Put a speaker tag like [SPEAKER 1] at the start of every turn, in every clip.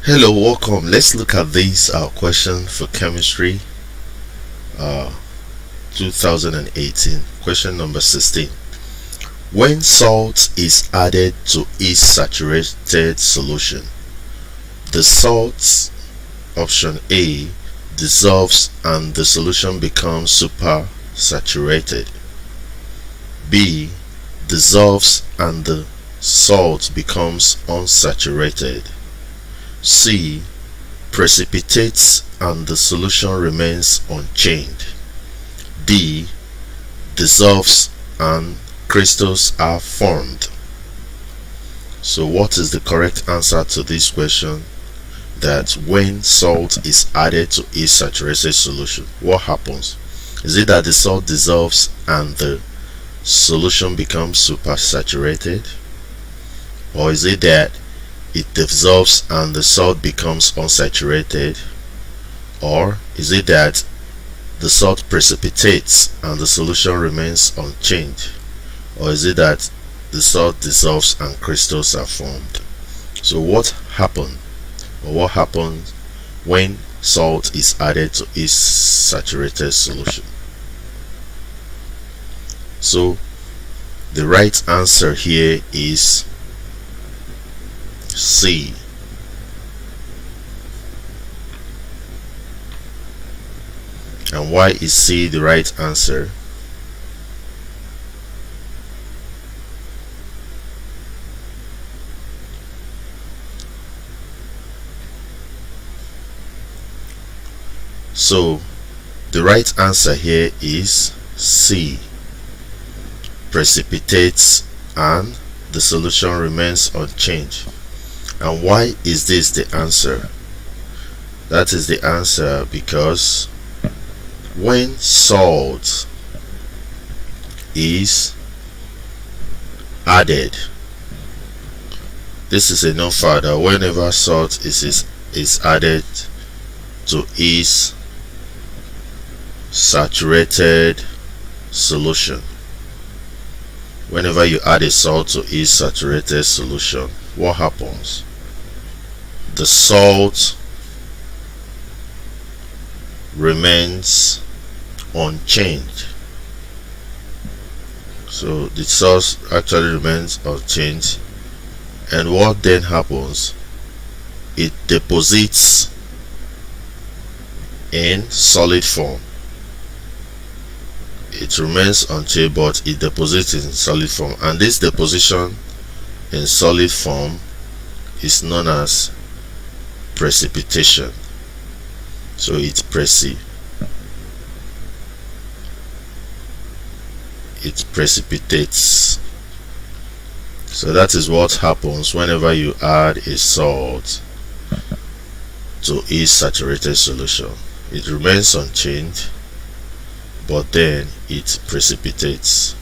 [SPEAKER 1] Hello, welcome. Let's look at this question for chemistry uh, 2018. Question number 16. When salt is added to each saturated solution, the salt, option A, dissolves and the solution becomes super saturated. B, dissolves and the salt becomes unsaturated. C, precipitates and the solution remains unchanged. D, dissolves and crystals are formed. So what is the correct answer to this question? That when salt is added to each saturated solution, what happens? Is it that the salt dissolves and the solution becomes supersaturated? Or is it that it dissolves and the salt becomes unsaturated? Or is it that the salt precipitates and the solution remains unchanged? Or is it that the salt dissolves and crystals are formed? So what happened, or what happens when salt is added to each saturated solution? So the right answer here is C. And why is C the right answer? So the right answer here is C. Precipitates and the solution remains unchanged. And why is this the answer? That is the answer because when salt is added, this is a known fact that whenever salt is added to each saturated solution, whenever you add a salt to each saturated solution, what happens? The salt remains unchanged. So the salt actually remains unchanged, and what then happens? It deposits in solid form. It remains unchanged, but it deposits in solid form, and this deposition in solid form is known as precipitation. So it precipitates. So that is what happens whenever you add a salt to each saturated solution. It remains unchanged, but then it precipitates.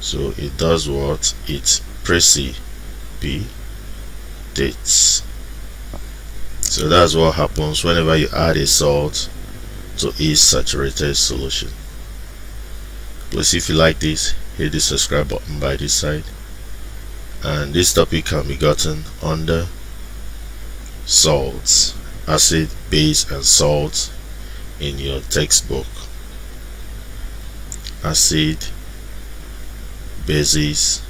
[SPEAKER 1] So it does what? It precipitates. So that's what happens whenever you add a salt to each saturated solution. Please, if you like this, hit the subscribe button by this side. And this topic can be gotten under salts, acid, base, and salt in your textbook. Acid, bases,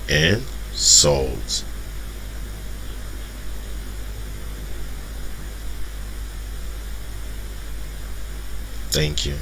[SPEAKER 1] and salt. Thank you.